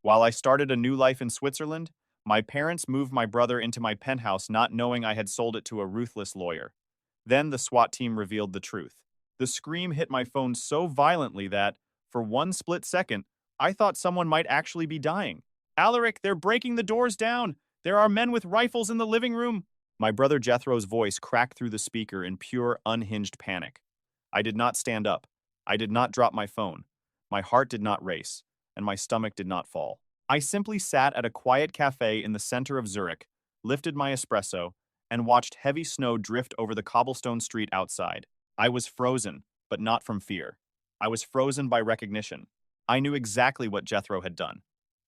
While I started a new life in Switzerland, my parents moved my brother into my penthouse not knowing I had sold it to a ruthless lawyer. Then the SWAT team revealed the truth. The scream hit my phone so violently that, for one split second, I thought someone might actually be dying. Alaric, they're breaking the doors down! There are men with rifles in the living room! My brother Jethro's voice cracked through the speaker in pure, unhinged panic. I did not stand up. I did not drop my phone. My heart did not race, and my stomach did not fall. I simply sat at a quiet cafe in the center of Zurich, lifted my espresso, and watched heavy snow drift over the cobblestone street outside. I was frozen, but not from fear. I was frozen by recognition. I knew exactly what Jethro had done.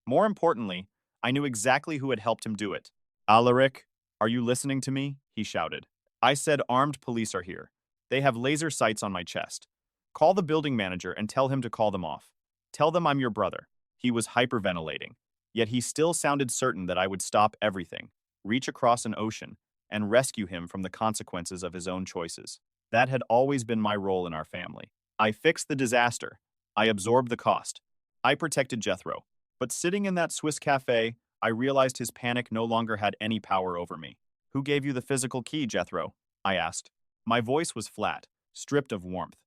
More importantly, I knew exactly who had helped him do it. Alaric, are you listening to me? He shouted. I said armed police are here. They have laser sights on my chest. Call the building manager and tell him to call them off. Tell them I'm your brother. He was hyperventilating, yet he still sounded certain that I would stop everything, reach across an ocean, and rescue him from the consequences of his own choices. That had always been my role in our family. I fixed the disaster. I absorbed the cost. I protected Jethro. But sitting in that Swiss cafe, I realized his panic no longer had any power over me. Who gave you the physical key, Jethro? I asked. My voice was flat, stripped of warmth.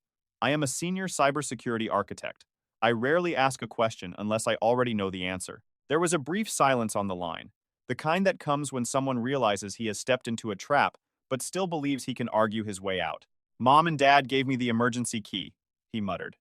I am a senior cybersecurity architect. I rarely ask a question unless I already know the answer. There was a brief silence on the line, the kind that comes when someone realizes he has stepped into a trap but still believes he can argue his way out. Mom and Dad gave me the emergency key, he muttered.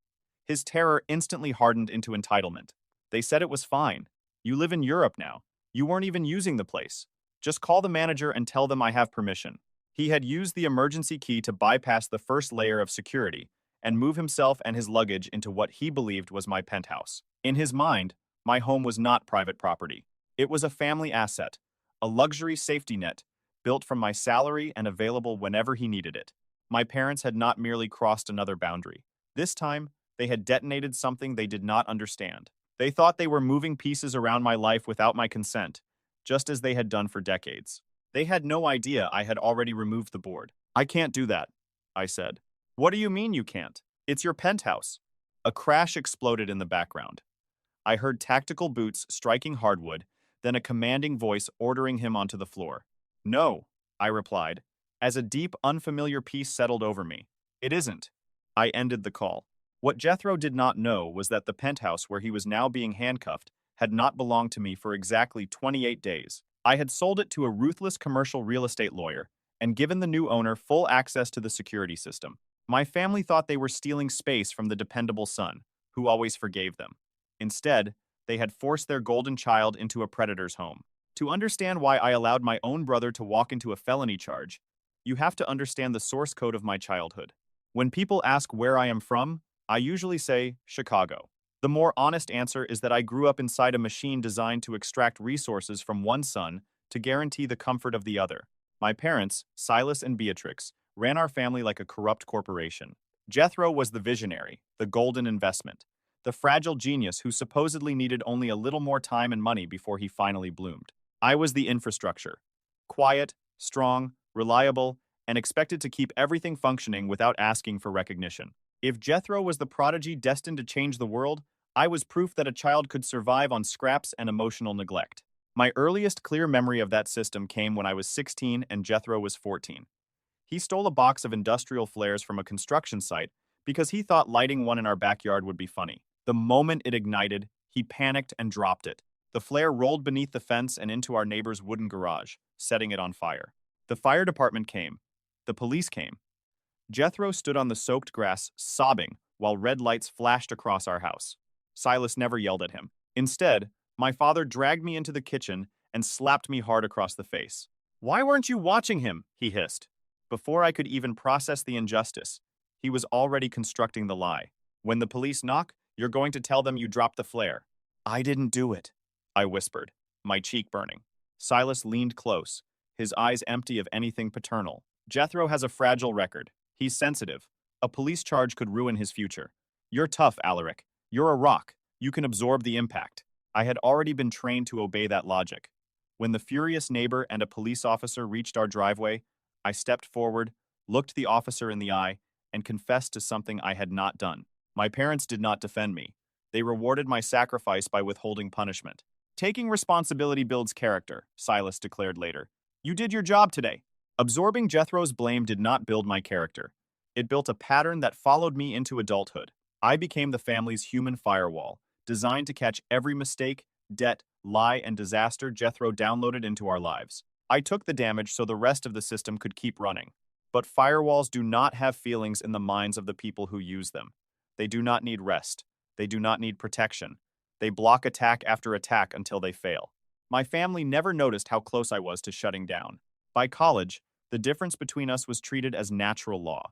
His terror instantly hardened into entitlement. They said it was fine. You live in Europe now. You weren't even using the place. Just call the manager and tell them I have permission. He had used the emergency key to bypass the first layer of security and move himself and his luggage into what he believed was my penthouse. In his mind, my home was not private property. It was a family asset, a luxury safety net, built from my salary and available whenever he needed it. My parents had not merely crossed another boundary. This time, they had detonated something they did not understand. They thought they were moving pieces around my life without my consent, just as they had done for decades. They had no idea I had already removed the board. I can't do that, I said. What do you mean you can't? It's your penthouse. A crash exploded in the background. I heard tactical boots striking hardwood, then a commanding voice ordering him onto the floor. No, I replied, as a deep, unfamiliar peace settled over me. It isn't. I ended the call. What Jethro did not know was that the penthouse where he was now being handcuffed had not belonged to me for exactly 28 days. I had sold it to a ruthless commercial real estate lawyer and given the new owner full access to the security system. My family thought they were stealing space from the dependable son, who always forgave them. Instead, they had forced their golden child into a predator's home. To understand why I allowed my own brother to walk into a felony charge, you have to understand the source code of my childhood. When people ask where I am from, I usually say Chicago. The more honest answer is that I grew up inside a machine designed to extract resources from one son to guarantee the comfort of the other. My parents, Silas and Beatrix, ran our family like a corrupt corporation. Jethro was the visionary, the golden investment, the fragile genius who supposedly needed only a little more time and money before he finally bloomed. I was the infrastructure. Quiet, strong, reliable, and expected to keep everything functioning without asking for recognition. If Jethro was the prodigy destined to change the world, I was proof that a child could survive on scraps and emotional neglect. My earliest clear memory of that system came when I was 16 and Jethro was 14. He stole a box of industrial flares from a construction site because he thought lighting one in our backyard would be funny. The moment it ignited, he panicked and dropped it. The flare rolled beneath the fence and into our neighbor's wooden garage, setting it on fire. The fire department came. The police came. Jethro stood on the soaked grass, sobbing, while red lights flashed across our house. Silas never yelled at him. Instead, my father dragged me into the kitchen and slapped me hard across the face. "Why weren't you watching him?" he hissed. Before I could even process the injustice, he was already constructing the lie. "When the police knock, you're going to tell them you dropped the flare." "I didn't do it," I whispered, my cheek burning. Silas leaned close, his eyes empty of anything paternal. "Jethro has a fragile record. He's sensitive. A police charge could ruin his future. You're tough, Alaric. You're a rock. You can absorb the impact." I had already been trained to obey that logic. When the furious neighbor and a police officer reached our driveway, I stepped forward, looked the officer in the eye, and confessed to something I had not done. My parents did not defend me. They rewarded my sacrifice by withholding punishment. Taking responsibility builds character, Silas declared later. You did your job today. Absorbing Jethro's blame did not build my character. It built a pattern that followed me into adulthood. I became the family's human firewall, designed to catch every mistake, debt, lie, and disaster Jethro downloaded into our lives. I took the damage so the rest of the system could keep running. But firewalls do not have feelings in the minds of the people who use them. They do not need rest. They do not need protection. They block attack after attack until they fail. My family never noticed how close I was to shutting down. By college, the difference between us was treated as natural law.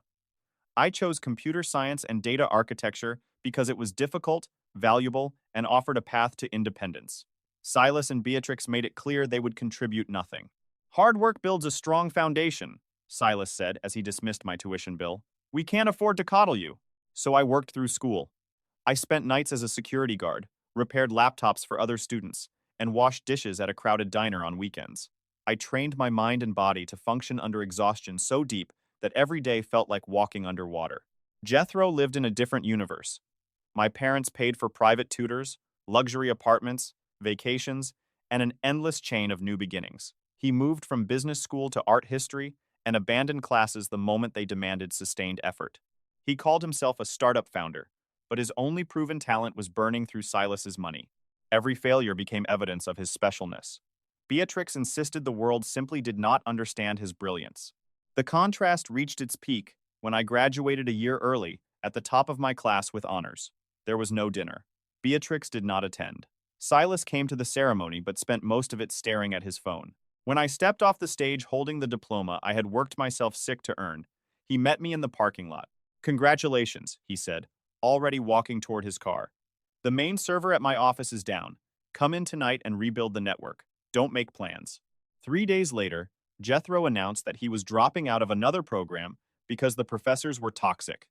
I chose computer science and data architecture because it was difficult, valuable, and offered a path to independence. Silas and Beatrix made it clear they would contribute nothing. Hard work builds a strong foundation, Silas said as he dismissed my tuition bill. We can't afford to coddle you. So I worked through school. I spent nights as a security guard, repaired laptops for other students, and washed dishes at a crowded diner on weekends. I trained my mind and body to function under exhaustion so deep that every day felt like walking underwater. Jethro lived in a different universe. My parents paid for private tutors, luxury apartments, vacations, and an endless chain of new beginnings. He moved from business school to art history and abandoned classes the moment they demanded sustained effort. He called himself a startup founder, but his only proven talent was burning through Silas's money. Every failure became evidence of his specialness. Beatrix insisted the world simply did not understand his brilliance. The contrast reached its peak when I graduated a year early, at the top of my class with honors. There was no dinner. Beatrix did not attend. Silas came to the ceremony but spent most of it staring at his phone. When I stepped off the stage holding the diploma I had worked myself sick to earn, he met me in the parking lot. Congratulations, he said, already walking toward his car. The main server at my office is down. Come in tonight and rebuild the network. Don't make plans. 3 days later, Jethro announced that he was dropping out of another program because the professors were toxic.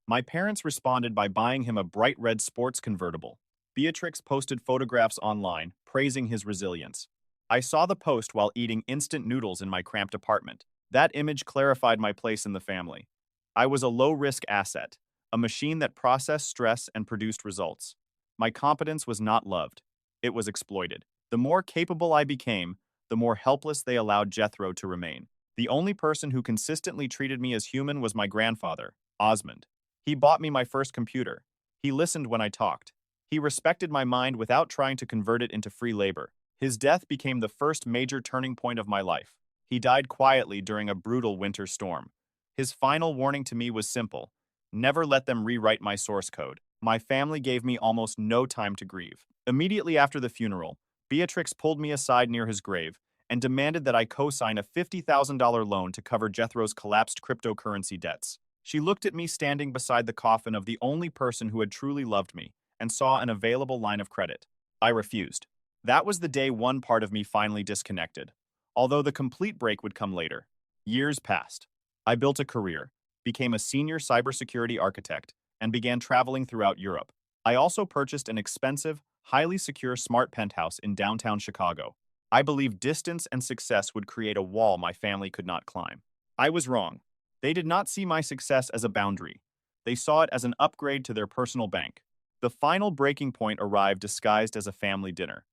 My parents responded by buying him a bright red sports convertible. Beatrix posted photographs online, praising his resilience. I saw the post while eating instant noodles in my cramped apartment. That image clarified my place in the family. I was a low-risk asset, a machine that processed stress and produced results. My competence was not loved. It was exploited. The more capable I became, the more helpless they allowed Jethro to remain. The only person who consistently treated me as human was my grandfather, Osmond. He bought me my first computer. He listened when I talked. He respected my mind without trying to convert it into free labor. His death became the first major turning point of my life. He died quietly during a brutal winter storm. His final warning to me was simple: never let them rewrite my source code. My family gave me almost no time to grieve. Immediately after the funeral, Beatrix pulled me aside near his grave and demanded that I co-sign a $50,000 loan to cover Jethro's collapsed cryptocurrency debts. She looked at me standing beside the coffin of the only person who had truly loved me and saw an available line of credit. I refused. That was the day one part of me finally disconnected, although the complete break would come later. Years passed. I built a career, became a senior cybersecurity architect, and began traveling throughout Europe. I also purchased an expensive, highly secure smart penthouse in downtown Chicago. I believed distance and success would create a wall my family could not climb. I was wrong. They did not see my success as a boundary. They saw it as an upgrade to their personal bank. The final breaking point arrived disguised as a family dinner.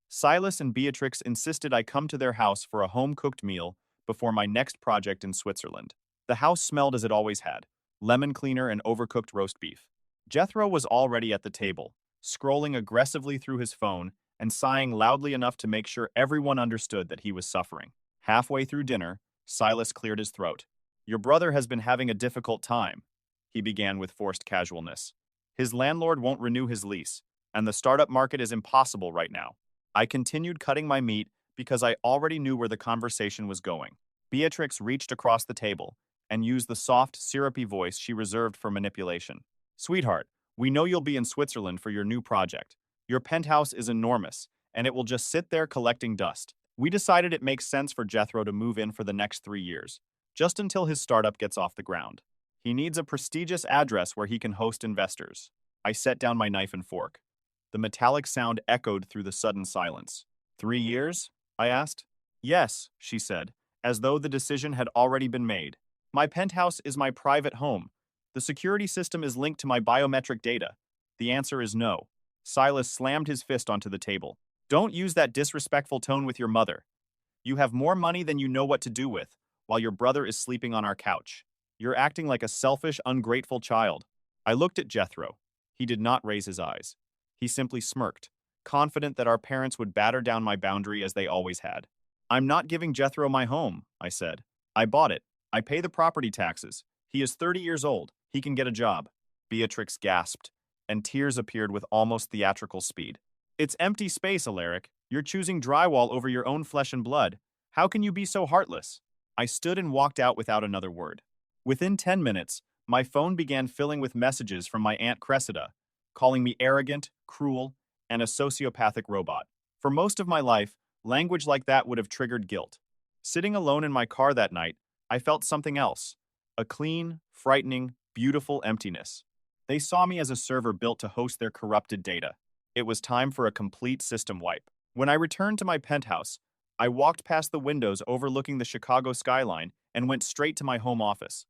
Silas and Beatrix insisted I come to their house for a home-cooked meal before my next project in Switzerland. The house smelled as it always had: lemon cleaner and overcooked roast beef. Jethro was already at the table, scrolling aggressively through his phone and sighing loudly enough to make sure everyone understood that he was suffering. Halfway through dinner, Silas cleared his throat. Your brother has been having a difficult time, he began with forced casualness. His landlord won't renew his lease, and the startup market is impossible right now. I continued cutting my meat because I already knew where the conversation was going. Beatrix reached across the table and used the soft, syrupy voice she reserved for manipulation. Sweetheart, we know you'll be in Switzerland for your new project. Your penthouse is enormous, and it will just sit there collecting dust. We decided it makes sense for Jethro to move in for the next 3 years, just until his startup gets off the ground. He needs a prestigious address where he can host investors. I set down my knife and fork. The metallic sound echoed through the sudden silence. 3 years? I asked. Yes, she said, as though the decision had already been made. My penthouse is my private home. The security system is linked to my biometric data. The answer is no. Silas slammed his fist onto the table. Don't use that disrespectful tone with your mother. You have more money than you know what to do with, while your brother is sleeping on our couch. You're acting like a selfish, ungrateful child. I looked at Jethro. He did not raise his eyes. He simply smirked, confident that our parents would batter down my boundary as they always had. I'm not giving Jethro my home, I said. I bought it. I pay the property taxes. He is 30 years old. He can get a job. Beatrix gasped, and tears appeared with almost theatrical speed. It's empty space, Alaric. You're choosing drywall over your own flesh and blood. How can you be so heartless? I stood and walked out without another word. Within 10 minutes, my phone began filling with messages from my Aunt Cressida, calling me arrogant, cruel, and a sociopathic robot. For most of my life, language like that would have triggered guilt. Sitting alone in my car that night, I felt something else. A clean, frightening, beautiful emptiness. They saw me as a server built to host their corrupted data. It was time for a complete system wipe. When I returned to my penthouse, I walked past the windows overlooking the Chicago skyline and went straight to my home office.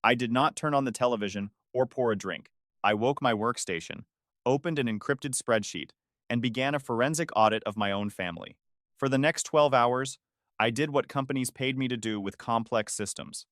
I did not turn on the television or pour a drink. I woke my workstation, opened an encrypted spreadsheet, and began a forensic audit of my own family. For the next 12 hours, I did what companies paid me to do with complex systems.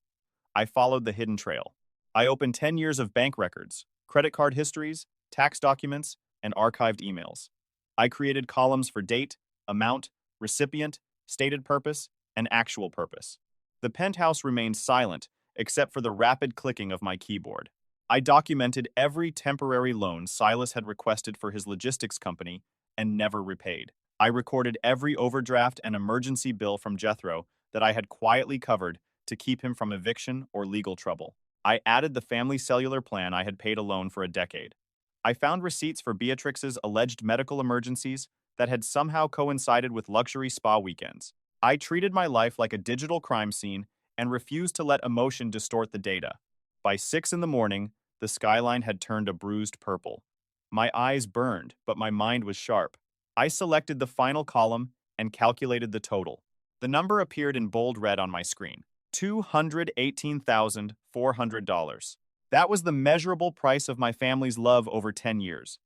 I followed the hidden trail. I opened 10 years of bank records, credit card histories, tax documents, and archived emails. I created columns for date, amount, recipient, stated purpose, and actual purpose. The penthouse remained silent except for the rapid clicking of my keyboard. I documented every temporary loan Silas had requested for his logistics company and never repaid. I recorded every overdraft and emergency bill from Jethro that I had quietly covered to keep him from eviction or legal trouble. I added the family cellular plan I had paid alone for a decade. I found receipts for Beatrix's alleged medical emergencies that had somehow coincided with luxury spa weekends. I treated my life like a digital crime scene and refused to let emotion distort the data. By 6 in the morning, the skyline had turned a bruised purple. My eyes burned, but my mind was sharp. I selected the final column and calculated the total. The number appeared in bold red on my screen. $218,400. That was the measurable price of my family's love over 10 years.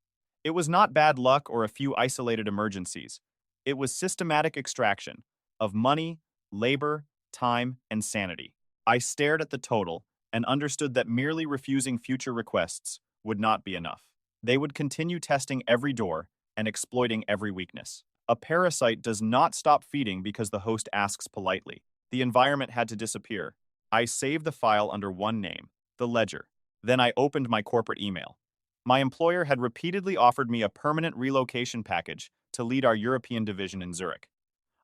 It was not bad luck or a few isolated emergencies. It was systematic extraction of money, labor, time, and sanity. I stared at the total and understood that merely refusing future requests would not be enough. They would continue testing every door and exploiting every weakness. A parasite does not stop feeding because the host asks politely. The environment had to disappear. I saved the file under one name, the ledger. Then I opened my corporate email. My employer had repeatedly offered me a permanent relocation package to lead our European division in Zurich.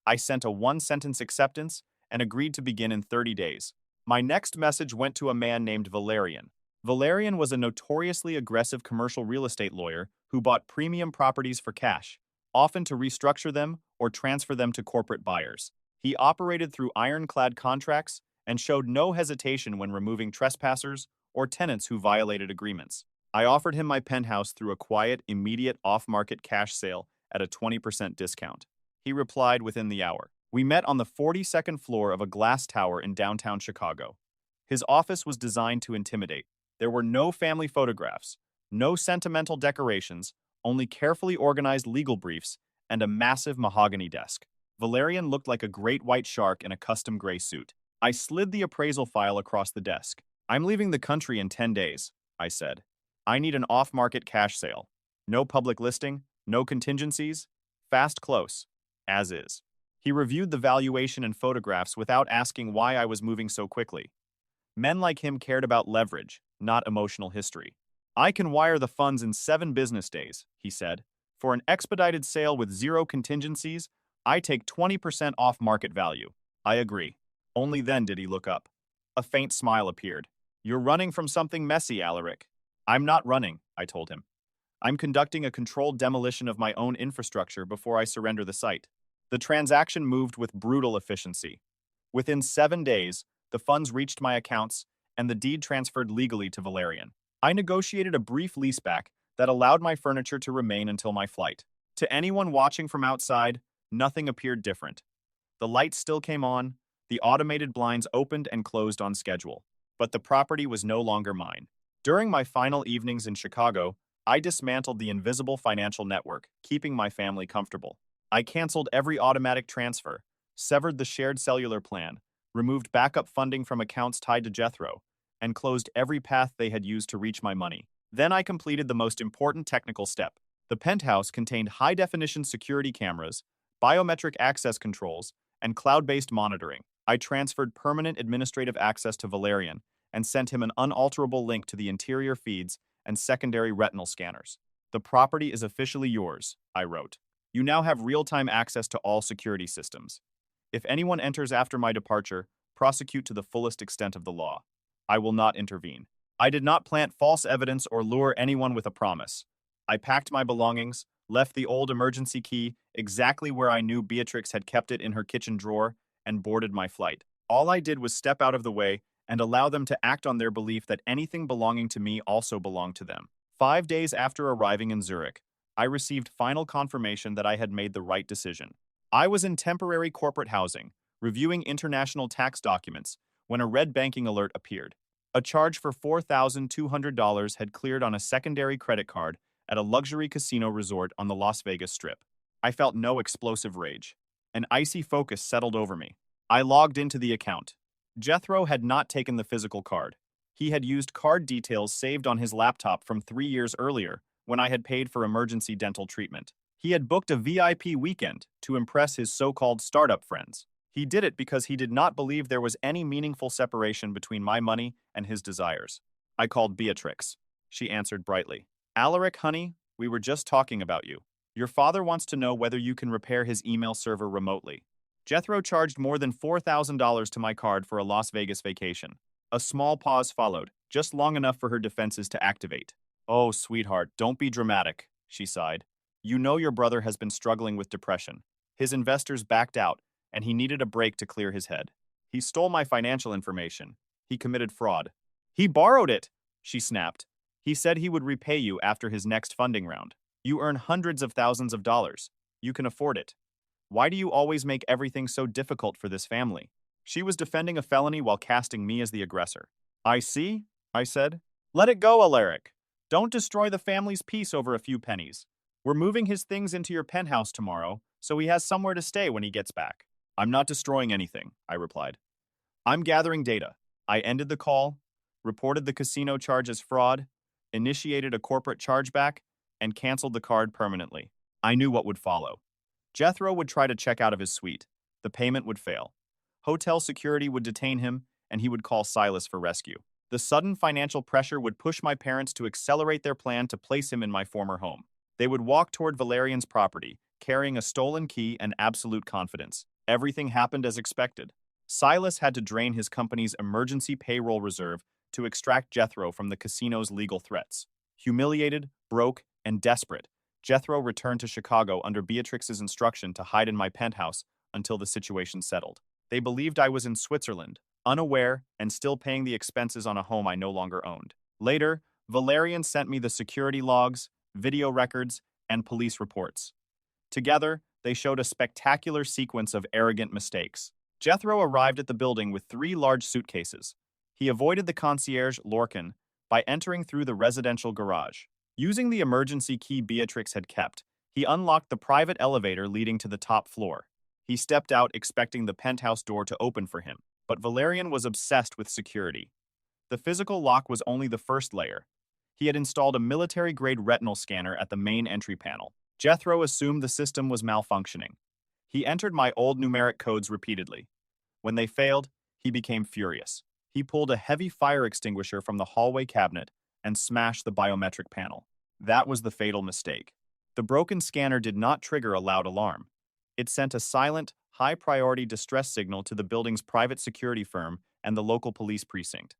I sent a one-sentence acceptance and agreed to begin in 30 days. My next message went to a man named Valerian. Valerian was a notoriously aggressive commercial real estate lawyer who bought premium properties for cash, often to restructure them or transfer them to corporate buyers. He operated through ironclad contracts and showed no hesitation when removing trespassers or tenants who violated agreements. I offered him my penthouse through a quiet, immediate off-market cash sale at a 20% discount. He replied within the hour. We met on the 42nd floor of a glass tower in downtown Chicago. His office was designed to intimidate. There were no family photographs, no sentimental decorations, only carefully organized legal briefs and a massive mahogany desk. Valerian looked like a great white shark in a custom gray suit. I slid the appraisal file across the desk. I'm leaving the country in 10 days, I said. I need an off-market cash sale. No public listing, no contingencies, fast close, as is. He reviewed the valuation and photographs without asking why I was moving so quickly. Men like him cared about leverage, not emotional history. I can wire the funds in 7 business days, he said. For an expedited sale with zero contingencies, I take 20% off market value. I agree. Only then did he look up. A faint smile appeared. You're running from something messy, Alaric. I'm not running, I told him. I'm conducting a controlled demolition of my own infrastructure before I surrender the site. The transaction moved with brutal efficiency. Within 7 days, the funds reached my accounts and the deed transferred legally to Valerian. I negotiated a brief leaseback that allowed my furniture to remain until my flight. To anyone watching from outside, nothing appeared different. The lights still came on, the automated blinds opened and closed on schedule, but the property was no longer mine. During my final evenings in Chicago, I dismantled the invisible financial network, keeping my family comfortable. I canceled every automatic transfer, severed the shared cellular plan, removed backup funding from accounts tied to Jethro, and closed every path they had used to reach my money. Then I completed the most important technical step. The penthouse contained high-definition security cameras, biometric access controls, and cloud-based monitoring. I transferred permanent administrative access to Valerian and sent him an unalterable link to the interior feeds and secondary retinal scanners. The property is officially yours, I wrote. You now have real-time access to all security systems. If anyone enters after my departure, prosecute to the fullest extent of the law. I will not intervene. I did not plant false evidence or lure anyone with a promise. I packed my belongings, left the old emergency key exactly where I knew Beatrix had kept it in her kitchen drawer, and boarded my flight. All I did was step out of the way and allow them to act on their belief that anything belonging to me also belonged to them. 5 days after arriving in Zurich, I received final confirmation that I had made the right decision. I was in temporary corporate housing, reviewing international tax documents, when a red banking alert appeared. A charge for $4,200 had cleared on a secondary credit card at a luxury casino resort on the Las Vegas Strip. I felt no explosive rage. An icy focus settled over me. I logged into the account. Jethro had not taken the physical card. He had used card details saved on his laptop from 3 years earlier when I had paid for emergency dental treatment. He had booked a VIP weekend to impress his so-called startup friends. He did it because he did not believe there was any meaningful separation between my money and his desires. I called Beatrix. She answered brightly. Alaric, honey, we were just talking about you. Your father wants to know whether you can repair his email server remotely. Jethro charged more than $4,000 to my card for a Las Vegas vacation. A small pause followed, just long enough for her defenses to activate. Oh, sweetheart, don't be dramatic, she sighed. You know your brother has been struggling with depression. His investors backed out, and he needed a break to clear his head. He stole my financial information. He committed fraud. He borrowed it, she snapped. He said he would repay you after his next funding round. You earn hundreds of thousands of dollars. You can afford it. Why do you always make everything so difficult for this family? She was defending a felony while casting me as the aggressor. I see, I said. Let it go, Alaric. Don't destroy the family's peace over a few pennies. We're moving his things into your penthouse tomorrow, so he has somewhere to stay when he gets back. I'm not destroying anything, I replied. I'm gathering data. I ended the call, reported the casino charge as fraud, initiated a corporate chargeback, and canceled the card permanently. I knew what would follow. Jethro would try to check out of his suite. The payment would fail. Hotel security would detain him, and he would call Silas for rescue. The sudden financial pressure would push my parents to accelerate their plan to place him in my former home. They would walk toward Valerian's property, carrying a stolen key and absolute confidence. Everything happened as expected. Silas had to drain his company's emergency payroll reserve to extract Jethro from the casino's legal threats. Humiliated, broke, and desperate, Jethro returned to Chicago under Beatrix's instruction to hide in my penthouse until the situation settled. They believed I was in Switzerland, unaware and still paying the expenses on a home I no longer owned. Later, Valerian sent me the security logs, video records, and police reports. Together, they showed a spectacular sequence of arrogant mistakes. Jethro arrived at the building with 3 large suitcases. He avoided the concierge, Lorcan, by entering through the residential garage. Using the emergency key Beatrix had kept, he unlocked the private elevator leading to the top floor. He stepped out expecting the penthouse door to open for him, but Valerian was obsessed with security. The physical lock was only the first layer. He had installed a military-grade retinal scanner at the main entry panel. Jethro assumed the system was malfunctioning. He entered my old numeric codes repeatedly. When they failed, he became furious. He pulled a heavy fire extinguisher from the hallway cabinet and smashed the biometric panel. That was the fatal mistake. The broken scanner did not trigger a loud alarm. It sent a silent, high-priority distress signal to the building's private security firm and the local police precinct.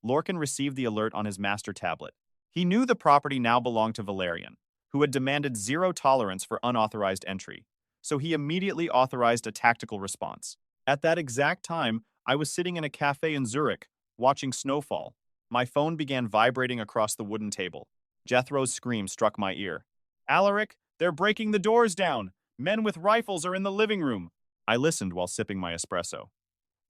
Lorcan received the alert on his master tablet. He knew the property now belonged to Valerian, who had demanded zero tolerance for unauthorized entry, so he immediately authorized a tactical response. At that exact time, I was sitting in a cafe in Zurich, watching snowfall. My phone began vibrating across the wooden table. Jethro's scream struck my ear. Alaric, they're breaking the doors down! Men with rifles are in the living room! I listened while sipping my espresso.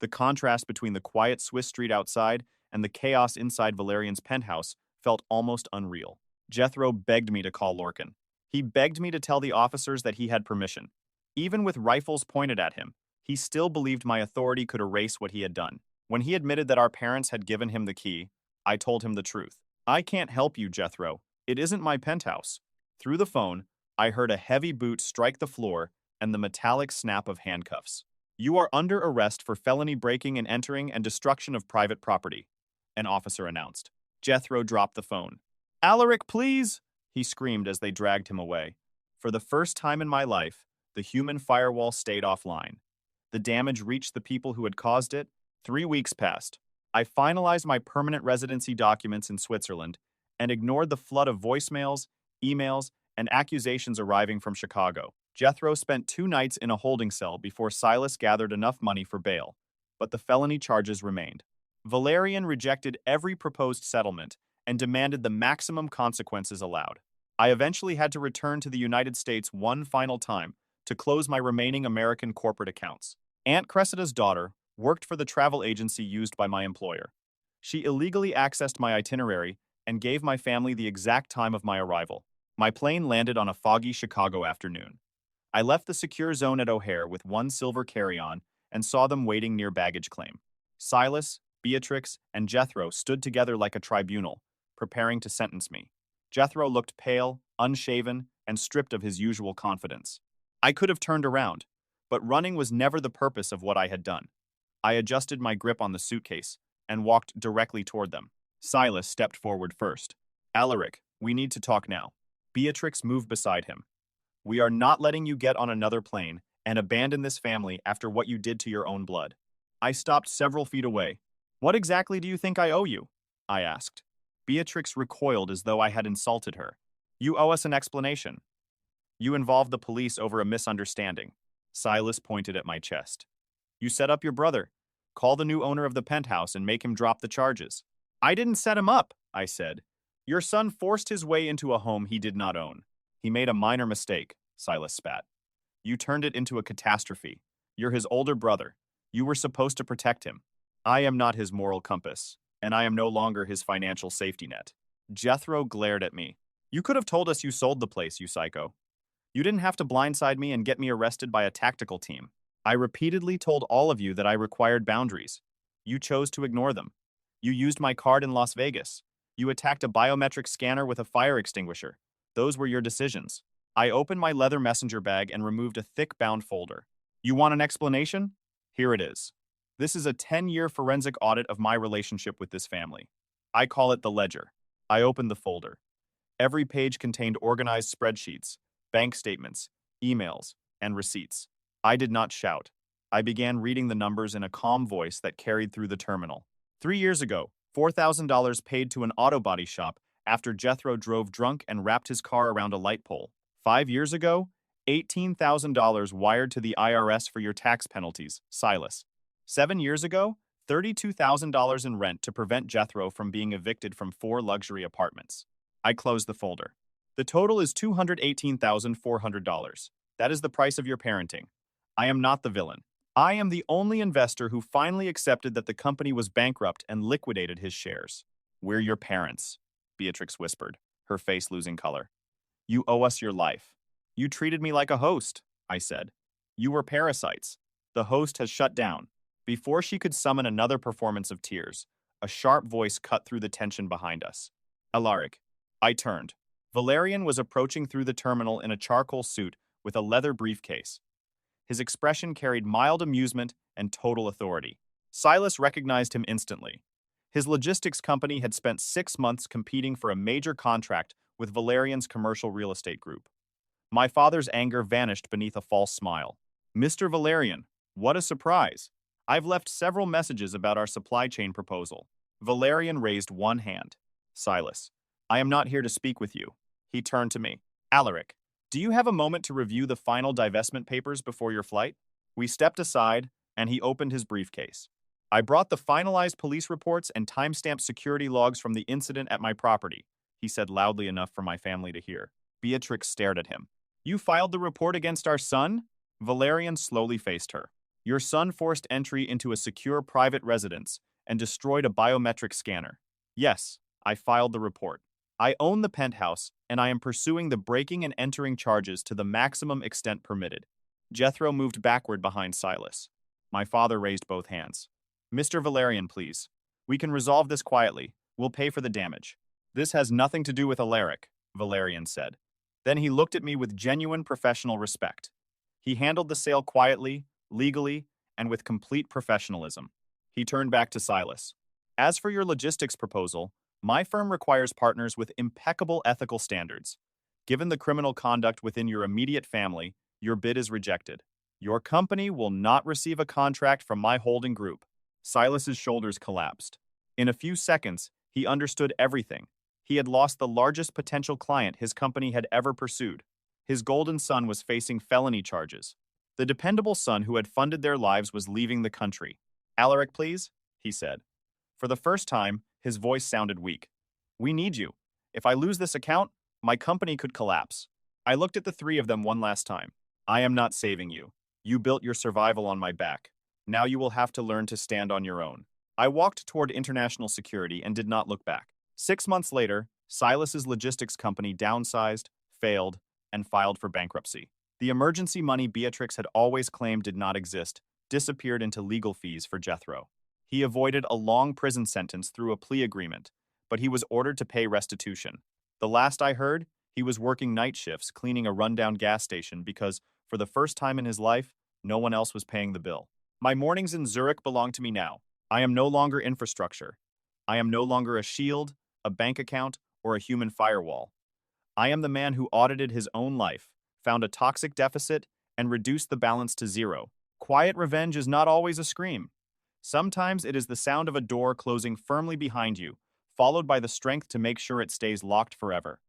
The contrast between the quiet Swiss street outside and the chaos inside Valerian's penthouse felt almost unreal. Jethro begged me to call Lorcan. He begged me to tell the officers that he had permission. Even with rifles pointed at him, he still believed my authority could erase what he had done. When he admitted that our parents had given him the key, I told him the truth. I can't help you, Jethro. It isn't my penthouse. Through the phone, I heard a heavy boot strike the floor and the metallic snap of handcuffs. You are under arrest for felony breaking and entering and destruction of private property, an officer announced. Jethro dropped the phone. Alaric, please! He screamed as they dragged him away. For the first time in my life, the human firewall stayed offline. The damage reached the people who had caused it. 3 weeks passed. I finalized my permanent residency documents in Switzerland and ignored the flood of voicemails, emails, and accusations arriving from Chicago. Jethro spent 2 nights in a holding cell before Silas gathered enough money for bail, but the felony charges remained. Valerian rejected every proposed settlement and demanded the maximum consequences allowed. I eventually had to return to the United States one final time to close my remaining American corporate accounts. Aunt Cressida's daughter worked for the travel agency used by my employer. She illegally accessed my itinerary and gave my family the exact time of my arrival. My plane landed on a foggy Chicago afternoon. I left the secure zone at O'Hare with 1 silver carry-on and saw them waiting near baggage claim. Silas, Beatrix, and Jethro stood together like a tribunal, preparing to sentence me. Jethro looked pale, unshaven, and stripped of his usual confidence. I could have turned around, but running was never the purpose of what I had done. I adjusted my grip on the suitcase and walked directly toward them. Silas stepped forward first. Alaric, we need to talk now. Beatrix moved beside him. We are not letting you get on another plane and abandon this family after what you did to your own blood. I stopped several feet away. What exactly do you think I owe you? I asked. Beatrix recoiled as though I had insulted her. You owe us an explanation. You involved the police over a misunderstanding. Silas pointed at my chest. You set up your brother. Call the new owner of the penthouse and make him drop the charges. I didn't set him up, I said. Your son forced his way into a home he did not own. He made a minor mistake, Silas spat. You turned it into a catastrophe. You're his older brother. You were supposed to protect him. I am not his moral compass, and I am no longer his financial safety net. Jethro glared at me. You could have told us you sold the place, you psycho. You didn't have to blindside me and get me arrested by a tactical team. I repeatedly told all of you that I required boundaries. You chose to ignore them. You used my card in Las Vegas. You attacked a biometric scanner with a fire extinguisher. Those were your decisions. I opened my leather messenger bag and removed a thick bound folder. You want an explanation? Here it is. This is a 10-year forensic audit of my relationship with this family. I call it the ledger. I opened the folder. Every page contained organized spreadsheets, bank statements, emails, and receipts. I did not shout. I began reading the numbers in a calm voice that carried through the terminal. 3 years ago, $4,000 paid to an auto body shop after Jethro drove drunk and wrapped his car around a light pole. 5 years ago, $18,000 wired to the IRS for your tax penalties, Silas. 7 years ago, $32,000 in rent to prevent Jethro from being evicted from 4 luxury apartments. I closed the folder. The total is $218,400. That is the price of your parenting. I am not the villain. I am the only investor who finally accepted that the company was bankrupt and liquidated his shares. We're your parents, Beatrix whispered, her face losing color. You owe us your life. You treated me like a host, I said. You were parasites. The host has shut down. Before she could summon another performance of tears, a sharp voice cut through the tension behind us. Alaric. I turned. Valerian was approaching through the terminal in a charcoal suit with a leather briefcase. His expression carried mild amusement and total authority. Silas recognized him instantly. His logistics company had spent 6 months competing for a major contract with Valerian's commercial real estate group. My father's anger vanished beneath a false smile. Mr. Valerian, what a surprise. I've left several messages about our supply chain proposal. Valerian raised one hand. Silas, I am not here to speak with you. He turned to me. Alaric, do you have a moment to review the final divestment papers before your flight? We stepped aside, and he opened his briefcase. I brought the finalized police reports and timestamped security logs from the incident at my property, he said loudly enough for my family to hear. Beatrix stared at him. You filed the report against our son? Valerian slowly faced her. Your son forced entry into a secure private residence and destroyed a biometric scanner. Yes, I filed the report. I own the Penthouse, and I am pursuing the breaking and entering charges to the maximum extent permitted. Jethro moved backward behind Silas. My father raised both hands. Mr. Valerian, please. We can resolve this quietly. We'll pay for the damage. This has nothing to do with Alaric, Valerian said. Then he looked at me with genuine professional respect. He handled the sale quietly, legally, and with complete professionalism. He turned back to Silas. As for your logistics proposal, my firm requires partners with impeccable ethical standards. Given the criminal conduct within your immediate family, your bid is rejected. Your company will not receive a contract from my holding group. Silas's shoulders collapsed. In a few seconds, he understood everything. He had lost the largest potential client his company had ever pursued. His golden son was facing felony charges. The dependable son who had funded their lives was leaving the country. Alaric, please, he said. For the first time, his voice sounded weak. We need you. If I lose this account, my company could collapse. I looked at the three of them one last time. I am not saving you. You built your survival on my back. Now you will have to learn to stand on your own. I walked toward international security and did not look back. 6 months later, Silas's logistics company downsized, failed, and filed for bankruptcy. The emergency money Beatrix had always claimed did not exist disappeared into legal fees for Jethro. He avoided a long prison sentence through a plea agreement, but he was ordered to pay restitution. The last I heard, he was working night shifts cleaning a rundown gas station because, for the first time in his life, no one else was paying the bill. My mornings in Zurich belong to me now. I am no longer infrastructure. I am no longer a shield, a bank account, or a human firewall. I am the man who audited his own life, found a toxic deficit, and reduced the balance to zero. Quiet revenge is not always a scream. Sometimes it is the sound of a door closing firmly behind you, followed by the strength to make sure it stays locked forever.